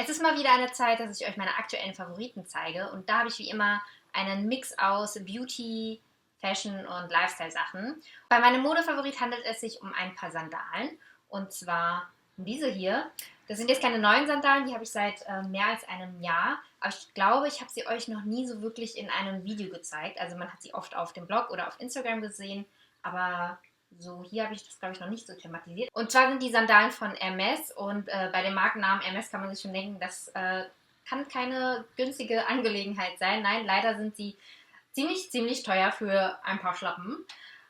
Es ist mal wieder eine Zeit, dass ich euch meine aktuellen Favoriten zeige und da habe ich wie immer einen Mix aus Beauty, Fashion und Lifestyle-Sachen. Bei meinem Modefavorit handelt es sich um ein paar Sandalen und zwar um diese hier. Das sind jetzt keine neuen Sandalen, die habe ich seit mehr als einem Jahr, aber ich glaube, ich habe sie euch noch nie so wirklich in einem Video gezeigt. Also man hat sie oft auf dem Blog oder auf Instagram gesehen, aber so, hier habe ich das, glaube ich, noch nicht so thematisiert. Und zwar sind die Sandalen von Hermes und bei dem Markennamen Hermes kann man sich schon denken, das kann keine günstige Angelegenheit sein. Nein, leider sind sie ziemlich teuer für ein paar Schlappen.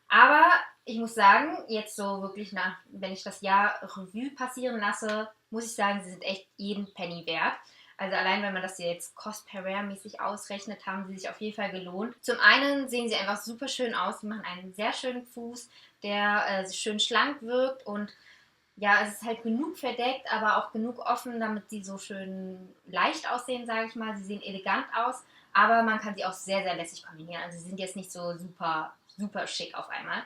Aber ich muss sagen, jetzt so wirklich wenn ich das Jahr Revue passieren lasse, muss ich sagen, sie sind echt jeden Penny wert. Also allein wenn man das jetzt Cost per Wear mäßig ausrechnet, haben sie sich auf jeden Fall gelohnt. Zum einen sehen sie einfach super schön aus, sie machen einen sehr schönen Fuß, der schön schlank wirkt und ja, es ist halt genug verdeckt, aber auch genug offen, damit sie so schön leicht aussehen, sage ich mal. Sie sehen elegant aus, aber man kann sie auch sehr lässig kombinieren. Also sie sind jetzt nicht so super schick auf einmal.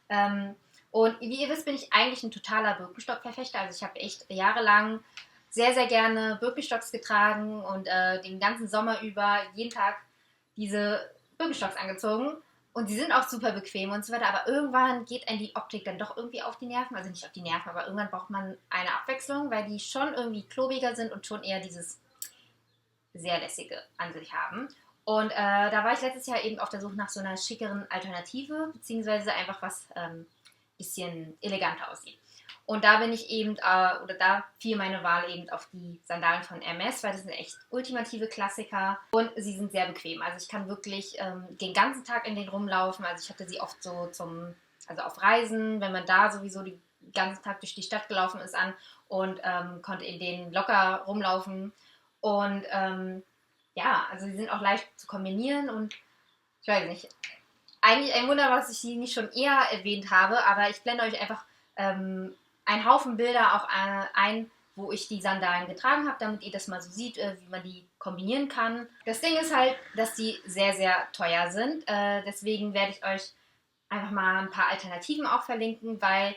Ähm, und wie ihr wisst, bin ich eigentlich ein totaler Birkenstock-Verfechter. Also ich habe echt jahrelang sehr gerne Birkenstocks getragen und den ganzen Sommer über jeden Tag diese Birkenstocks angezogen. Und sie sind auch super bequem und so weiter, aber irgendwann geht einem die Optik dann doch irgendwie auf die Nerven. Also nicht auf die Nerven, aber irgendwann braucht man eine Abwechslung, weil die schon irgendwie klobiger sind und schon eher dieses sehr lässige an sich haben. Und da war ich letztes Jahr eben auf der Suche nach so einer schickeren Alternative, beziehungsweise einfach was bisschen eleganter aussieht. Und da bin ich eben, oder da fiel meine Wahl eben auf die Sandalen von Hermes, weil das sind echt ultimative Klassiker und sie sind sehr bequem. Also ich kann wirklich den ganzen Tag in denen rumlaufen. Also ich hatte sie oft so also auf Reisen, wenn man da sowieso den ganzen Tag durch die Stadt gelaufen ist an und konnte in denen locker rumlaufen. Und ja, also sie sind auch leicht zu kombinieren und ich weiß nicht, eigentlich ein Wunder, was ich sie nicht schon eher erwähnt habe, aber ich blende euch einfach einen Haufen Bilder auch ein, wo ich die Sandalen getragen habe, damit ihr das mal so seht, wie man die kombinieren kann. Das Ding ist halt, dass die sehr teuer sind. Deswegen werde ich euch einfach mal ein paar Alternativen auch verlinken, weil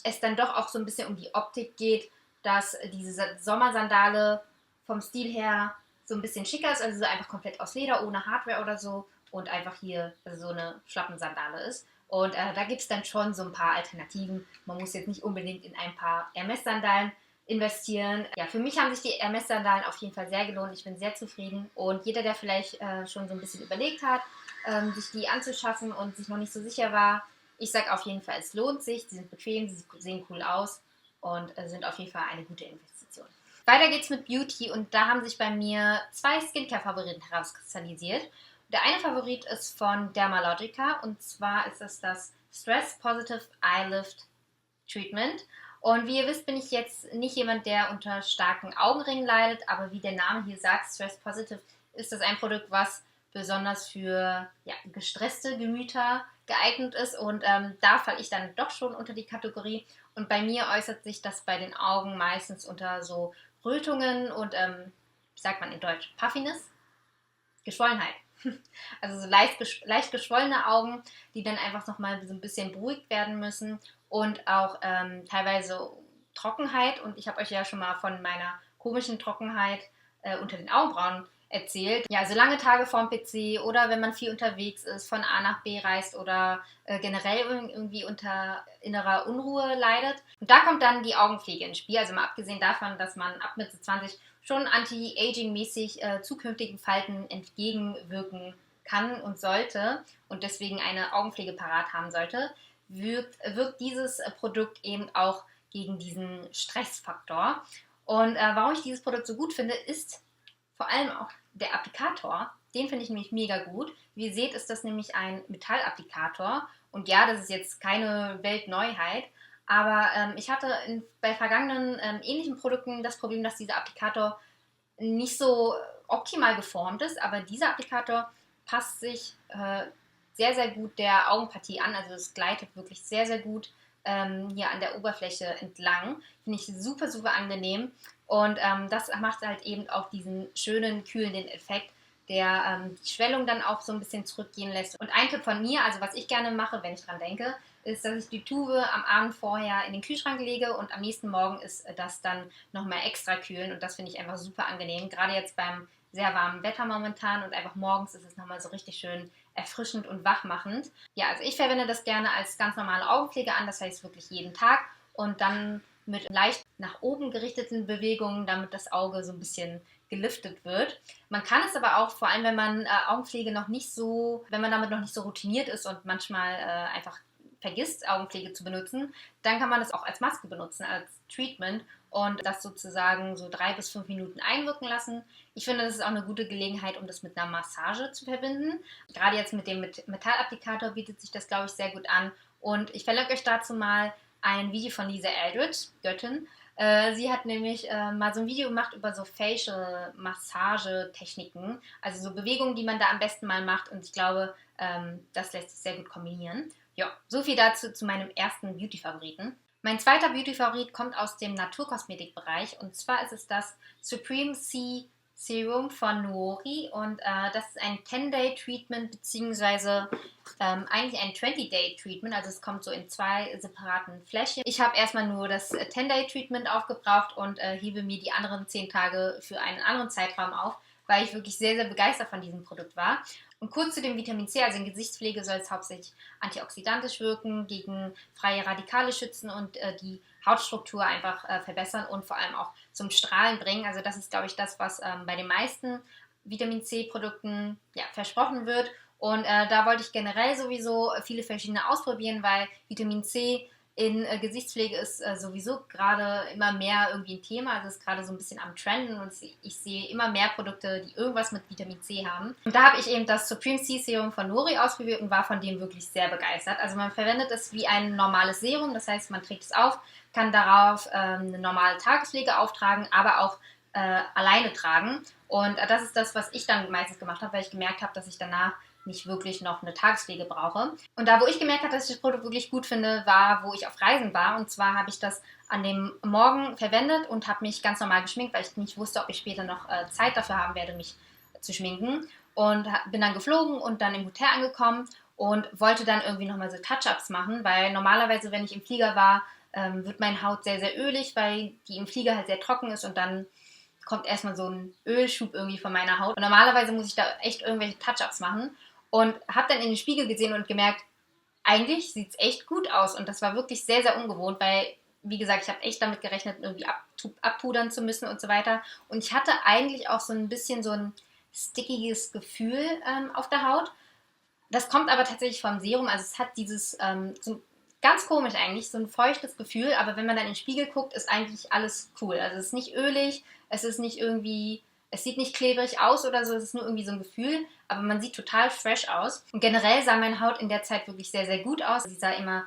es dann doch auch so ein bisschen um die Optik geht, dass diese Sommersandale vom Stil her so ein bisschen schicker ist, also so einfach komplett aus Leder, ohne Hardware oder so und einfach hier so eine Schlappensandale ist. Und da gibt es dann schon so ein paar Alternativen. Man muss jetzt nicht unbedingt in ein paar Hermes-Sandalen investieren. Ja, für mich haben sich die Hermes-Sandalen auf jeden Fall sehr gelohnt. Ich bin sehr zufrieden. Und jeder, der vielleicht schon so ein bisschen überlegt hat, sich die anzuschaffen und sich noch nicht so sicher war, ich sage auf jeden Fall, es lohnt sich. Sie sind bequem, sie sehen cool aus und sind auf jeden Fall eine gute Investition. Weiter geht's mit Beauty und da haben sich bei mir zwei Skincare-Favoriten herauskristallisiert. Der eine Favorit ist von Dermalogica und zwar ist es das Stress Positive Eye Lift Treatment. Und wie ihr wisst, bin ich jetzt nicht jemand, der unter starken Augenringen leidet, aber wie der Name hier sagt, Stress Positive, ist das ein Produkt, was besonders für gestresste Gemüter geeignet ist. Und da falle ich dann doch schon unter die Kategorie. Und bei mir äußert sich das bei den Augen meistens unter so Rötungen und, wie sagt man in Deutsch, Puffiness, Geschwollenheit. Also so leicht geschwollene Augen, die dann einfach nochmal so ein bisschen beruhigt werden müssen und auch teilweise Trockenheit. Und ich habe euch ja schon mal von meiner komischen Trockenheit unter den Augenbrauen erzählt. Ja, also lange Tage vorm PC oder wenn man viel unterwegs ist, von A nach B reist oder generell irgendwie unter innerer Unruhe leidet. Und da kommt dann die Augenpflege ins Spiel. Also mal abgesehen davon, dass man ab Mitte 20 schon anti-aging-mäßig zukünftigen Falten entgegenwirken kann und sollte und deswegen eine Augenpflege parat haben sollte, wirkt dieses Produkt eben auch gegen diesen Stressfaktor. Und warum ich dieses Produkt so gut finde, ist vor allem auch der Applikator. Den finde ich nämlich mega gut. Wie ihr seht, ist das nämlich ein Metallapplikator. Und ja, das ist jetzt keine Weltneuheit, aber ich hatte bei vergangenen ähnlichen Produkten das Problem, dass dieser Applikator nicht so optimal geformt ist, aber dieser Applikator passt sich sehr gut der Augenpartie an. Also es gleitet wirklich sehr gut hier an der Oberfläche entlang. Finde ich super angenehm. Und das macht halt eben auch diesen schönen, kühlenden Effekt, der die Schwellung dann auch so ein bisschen zurückgehen lässt. Und ein Tipp von mir, also was ich gerne mache, wenn ich dran denke, ist, dass ich die Tube am Abend vorher in den Kühlschrank lege und am nächsten Morgen ist das dann nochmal extra kühlen und das finde ich einfach super angenehm, gerade jetzt beim sehr warmen Wetter momentan und einfach morgens ist es nochmal so richtig schön erfrischend und wachmachend. Ja, also ich verwende das gerne als ganz normale Augenpflege an, das heißt wirklich jeden Tag und dann mit leicht nach oben gerichteten Bewegungen, damit das Auge so ein bisschen geliftet wird. Man kann es aber auch, vor allem wenn man Augenpflege noch nicht so, wenn man damit noch nicht so routiniert ist und manchmal einfach vergisst, Augenpflege zu benutzen, dann kann man das auch als Maske benutzen, als Treatment und das sozusagen so 3 bis 5 Minuten einwirken lassen. Ich finde, das ist auch eine gute Gelegenheit, um das mit einer Massage zu verbinden. Gerade jetzt mit dem Metallapplikator bietet sich das, glaube ich, sehr gut an. Und ich verlinke euch dazu mal ein Video von Lisa Eldridge, Göttin. Sie hat nämlich mal so ein Video gemacht über so Facial-Massage-Techniken, also so Bewegungen, die man da am besten mal macht und ich glaube, das lässt sich sehr gut kombinieren. Ja, so viel dazu zu meinem ersten Beauty-Favoriten. Mein zweiter Beauty-Favorit kommt aus dem Naturkosmetikbereich und zwar ist es das Supreme C Serum von Nuori und das ist ein 10-Day-Treatment beziehungsweise eigentlich ein 20-Day-Treatment, also es kommt so in 2 separaten Fläschchen. Ich habe erstmal nur das 10-Day-Treatment aufgebraucht und hebe mir die anderen 10 Tage für einen anderen Zeitraum auf, weil ich wirklich sehr, sehr begeistert von diesem Produkt war. Und kurz zu dem Vitamin C, also in Gesichtspflege soll es hauptsächlich antioxidantisch wirken, gegen freie Radikale schützen und die Hautstruktur einfach verbessern und vor allem auch zum Strahlen bringen. Also das ist, glaube ich, das, was bei den meisten Vitamin C-Produkten versprochen wird. Und da wollte ich generell sowieso viele verschiedene ausprobieren, weil Vitamin C in Gesichtspflege ist sowieso gerade immer mehr irgendwie ein Thema. Also es ist gerade so ein bisschen am Trenden und ich sehe immer mehr Produkte, die irgendwas mit Vitamin C haben. Und da habe ich eben das Supreme C Serum von Nuori ausprobiert und war von dem wirklich sehr begeistert. Also man verwendet es wie ein normales Serum, das heißt man trägt es auf, kann darauf eine normale Tagespflege auftragen, aber auch alleine tragen. Und das ist das, was ich dann meistens gemacht habe, weil ich gemerkt habe, dass ich danach nicht wirklich noch eine Tagespflege brauche. Und da, wo ich gemerkt habe, dass ich das Produkt wirklich gut finde, war, wo ich auf Reisen war. Und zwar habe ich das an dem Morgen verwendet und habe mich ganz normal geschminkt, weil ich nicht wusste, ob ich später noch Zeit dafür haben werde, mich zu schminken. Und bin dann geflogen und dann im Hotel angekommen und wollte dann irgendwie nochmal so Touch-Ups machen, weil normalerweise, wenn ich im Flieger war, wird meine Haut sehr, sehr ölig, weil die im Flieger halt sehr trocken ist und dann kommt erstmal so ein Ölschub irgendwie von meiner Haut. Und normalerweise muss ich da echt irgendwelche Touch-Ups machen. Und habe dann in den Spiegel gesehen und gemerkt, eigentlich sieht es echt gut aus. Und das war wirklich sehr, sehr ungewohnt, weil, wie gesagt, ich habe echt damit gerechnet, irgendwie abpudern zu müssen und so weiter. Und ich hatte eigentlich auch so ein bisschen so ein stickiges Gefühl auf der Haut. Das kommt aber tatsächlich vom Serum. Also es hat dieses, so ganz komisch eigentlich, so ein feuchtes Gefühl. Aber wenn man dann in den Spiegel guckt, ist eigentlich alles cool. Also es ist nicht ölig, es ist nicht irgendwie... Es sieht nicht klebrig aus oder so, es ist nur irgendwie so ein Gefühl, aber man sieht total fresh aus. Und generell sah meine Haut in der Zeit wirklich sehr, sehr gut aus. Sie sah immer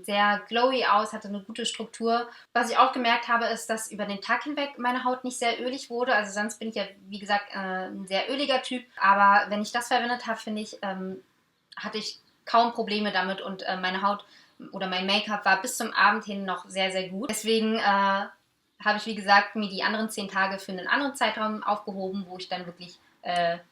sehr glowy aus, hatte eine gute Struktur. Was ich auch gemerkt habe, ist, dass über den Tag hinweg meine Haut nicht sehr ölig wurde. Also sonst bin ich ja, wie gesagt, ein sehr öliger Typ. Aber wenn ich das verwendet habe, finde ich, hatte ich kaum Probleme damit und meine Haut oder mein Make-up war bis zum Abend hin noch sehr, sehr gut. Deswegen habe ich, wie gesagt, mir die anderen 10 Tage für einen anderen Zeitraum aufgehoben, wo ich dann wirklich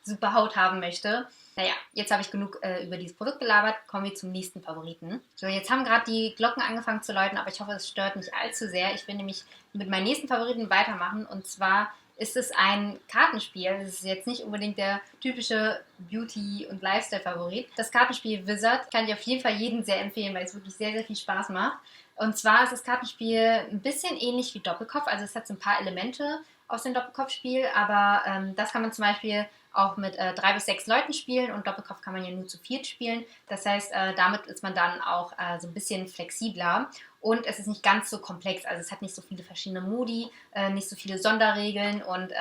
super Haut haben möchte. Naja, jetzt habe ich genug über dieses Produkt gelabert. Kommen wir zum nächsten Favoriten. So, jetzt haben gerade die Glocken angefangen zu läuten, aber ich hoffe, es stört nicht allzu sehr. Ich will nämlich mit meinen nächsten Favoriten weitermachen. Und zwar ist es ein Kartenspiel. Das ist jetzt nicht unbedingt der typische Beauty- und Lifestyle-Favorit. Das Kartenspiel Wizard kann ich auf jeden Fall jedem sehr empfehlen, weil es wirklich sehr, sehr viel Spaß macht. Und zwar ist das Kartenspiel ein bisschen ähnlich wie Doppelkopf. Also es hat so ein paar Elemente aus dem Doppelkopfspiel, aber das kann man zum Beispiel auch mit 3 bis 6 Leuten spielen und Doppelkopf kann man ja nur zu 4 spielen. Das heißt, damit ist man dann auch so ein bisschen flexibler und es ist nicht ganz so komplex. Also es hat nicht so viele verschiedene Modi, nicht so viele Sonderregeln und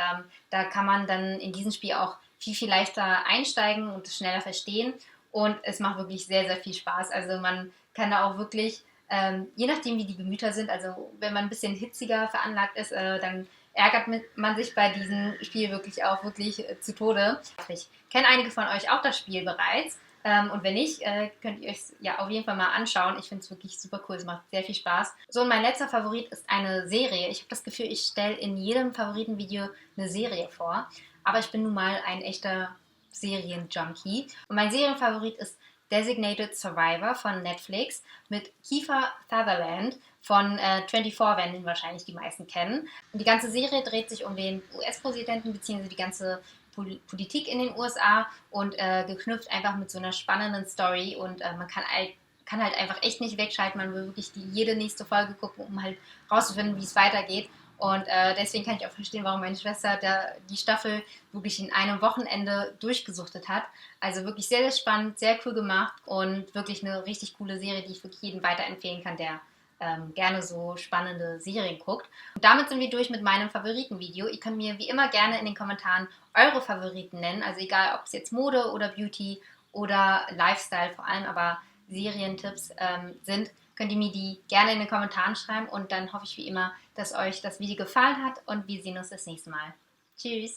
da kann man dann in diesem Spiel auch viel, viel leichter einsteigen und es schneller verstehen und es macht wirklich sehr, sehr viel Spaß. Also man kann da auch wirklich je nachdem, wie die Gemüter sind, also wenn man ein bisschen hitziger veranlagt ist, dann ärgert man sich bei diesem Spiel wirklich auch wirklich zu Tode. Ich kenne einige von euch auch das Spiel bereits und wenn nicht, könnt ihr euch ja auf jeden Fall mal anschauen. Ich finde es wirklich super cool, es macht sehr viel Spaß. So, und mein letzter Favorit ist eine Serie. Ich habe das Gefühl, ich stelle in jedem Favoritenvideo eine Serie vor, aber ich bin nun mal ein echter Serienjunkie und mein Serienfavorit ist Designated Survivor von Netflix mit Kiefer Sutherland von 24, werden ihn wahrscheinlich die meisten kennen. Und die ganze Serie dreht sich um den US-Präsidenten bzw. die ganze Politik in den USA und geknüpft einfach mit so einer spannenden Story und man kann halt einfach echt nicht wegschalten. Man will wirklich jede nächste Folge gucken, um halt rauszufinden, wie es weitergeht. Und deswegen kann ich auch verstehen, warum meine Schwester die Staffel wirklich in einem Wochenende durchgesuchtet hat. Also wirklich sehr, sehr spannend, sehr cool gemacht und wirklich eine richtig coole Serie, die ich wirklich jedem weiterempfehlen kann, der gerne so spannende Serien guckt. Und damit sind wir durch mit meinem Favoritenvideo. Ihr könnt mir wie immer gerne in den Kommentaren eure Favoriten nennen. Also egal, ob es jetzt Mode oder Beauty oder Lifestyle vor allem, aber Serientipps sind, könnt ihr mir die gerne in den Kommentaren schreiben und dann hoffe ich wie immer, dass euch das Video gefallen hat und wir sehen uns das nächste Mal. Tschüss!